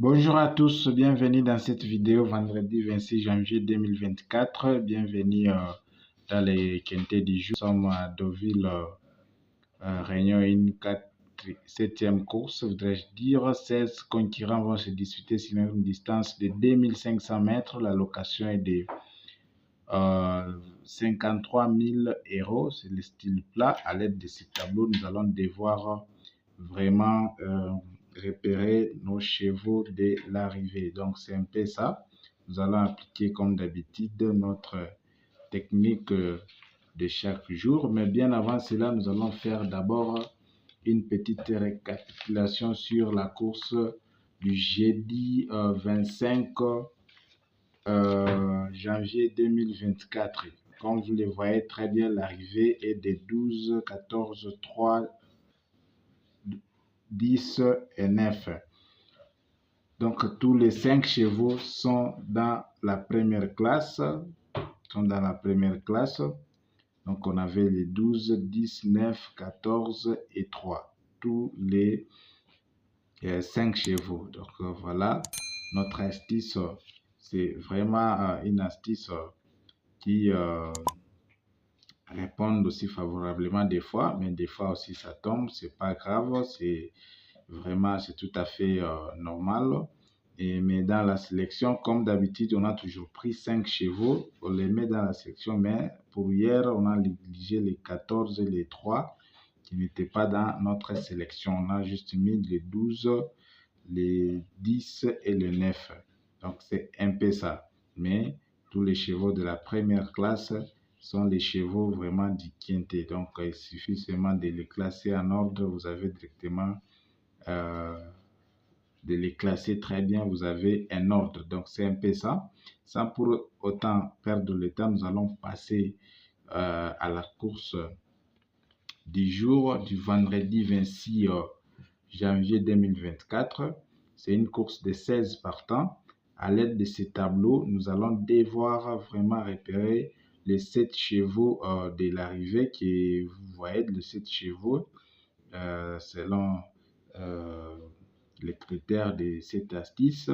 Bonjour à tous, bienvenue dans cette vidéo vendredi 26 janvier 2024. Bienvenue dans les quintés du jour. Nous sommes à Deauville, Réunion 1, 7e course, voudrais-je dire. 16 concurrents vont se disputer sur une distance de 2500 mètres. La location est de 53 000 €. C'est le style plat. À l'aide de ce tableau, nous allons devoir vraiment repérer nos chevaux de l'arrivée. Donc c'est un peu ça. Nous allons appliquer comme d'habitude notre technique de chaque jour. Mais bien avant cela, nous allons faire d'abord une petite récapitulation sur la course du jeudi 25 janvier 2024. Comme vous le voyez très bien, l'arrivée est de 12, 14, 3, 10 et 9. Donc tous les 5 chevaux sont dans la première classe. Donc on avait les 12, 10, 9, 14 et 3. Tous les 5 chevaux. Donc voilà, notre astuce, c'est vraiment une astuce qui répond aussi favorablement des fois, mais des fois aussi ça tombe, c'est pas grave, c'est tout à fait normal. Mais dans la sélection, comme d'habitude, on a toujours pris 5 chevaux, on les met dans la sélection, mais pour hier, on a négligé les 14 et les 3 qui n'étaient pas dans notre sélection. On a juste mis les 12, les 10 et les 9. Donc c'est un peu ça. Mais tous les chevaux de la première classe sont les chevaux vraiment du quintet. Donc il suffit seulement de les classer en ordre. Vous avez directement de les classer très bien, vous avez un ordre. Donc c'est un peu ça. Sans pour autant perdre le temps, nous allons passer à la course du jour du vendredi 26 janvier 2024. C'est une course de 16 partants. À l'aide de ces tableaux, nous allons devoir vraiment repérer les 7 chevaux de l'arrivée qui, vous voyez, les 7 chevaux selon les critères de cette astuce.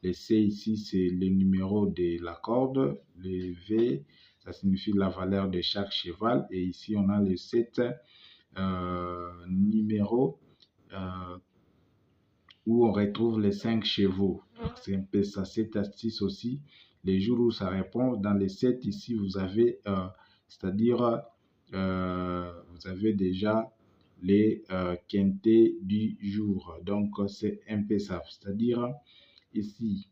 Les C ici, c'est le numéro de la corde. Le V, ça signifie la valeur de chaque cheval. Et ici, on a les 7 numéros où on retrouve les 5 chevaux. C'est un peu ça, cette astuce aussi. Les jours où ça répond, dans les 7 ici, vous avez, c'est-à-dire, vous avez déjà les quintés du jour. Donc, c'est un peu ça. C'est-à-dire, ici,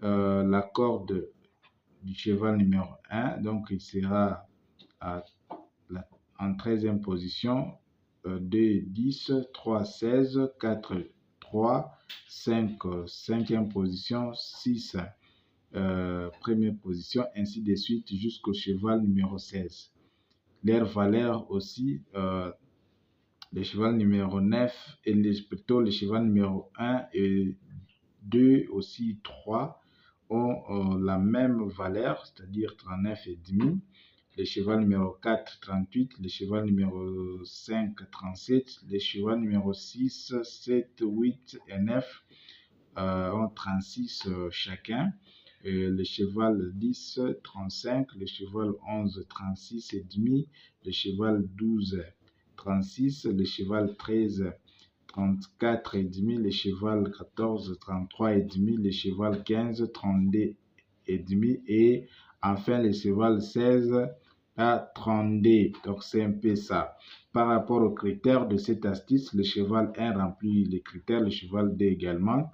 la corde du cheval numéro 1, donc il sera en 13e position, 2, 10, 3, 16, 4, 3, 5, 5e position, 6, première position, ainsi de suite jusqu'au cheval numéro 16. Leur valeur aussi, le cheval numéro 9 et plutôt le cheval numéro 1 et 2 aussi 3 ont la même valeur, c'est-à-dire 39,5. Le cheval numéro 4, 38. Le cheval numéro 5, 37. Le cheval numéro 6, 7, 8 et 9 ont 36 chacun. Le cheval 10, 35. Le cheval 11, 36 et demi. Le cheval 12, 36. Le cheval 13, 34 et demi. Le cheval 14, 33 et demi. Le cheval 15, 32 et demi. Et enfin le cheval 16 à 32. Donc c'est un peu ça. Par rapport aux critères de cette astuce, le cheval 1 remplit les critères, le cheval 2 également,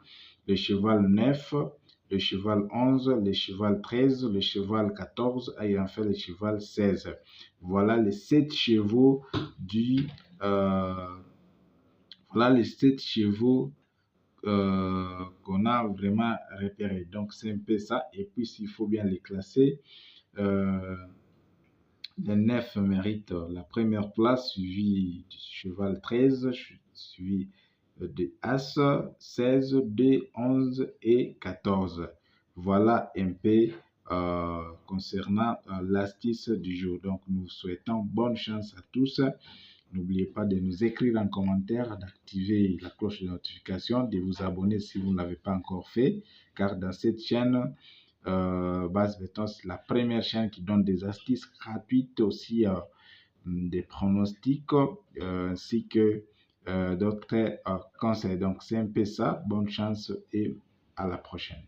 le cheval 9, le cheval 11, le cheval 13, le cheval 14 et enfin le cheval 16. Voilà les 7 chevaux du voilà les 7 chevaux qu'on a vraiment repérés. Donc c'est un peu ça. Et puis s'il faut bien les classer, le 9 mérite la première place, suivi du cheval 13, suivi de As, 16, 2, 11 et 14. Voilà un peu concernant l'astuce du jour. Donc nous souhaitons bonne chance à tous N'oubliez pas de nous écrire en commentaire, d'activer la cloche de notification, de vous abonner si vous ne l'avez pas encore fait, car dans cette chaîne, Base Béton, c'est la première chaîne qui donne des astuces gratuites, aussi des pronostics, ainsi que d'autres conseils. Donc, c'est un peu ça. Bonne chance et à la prochaine.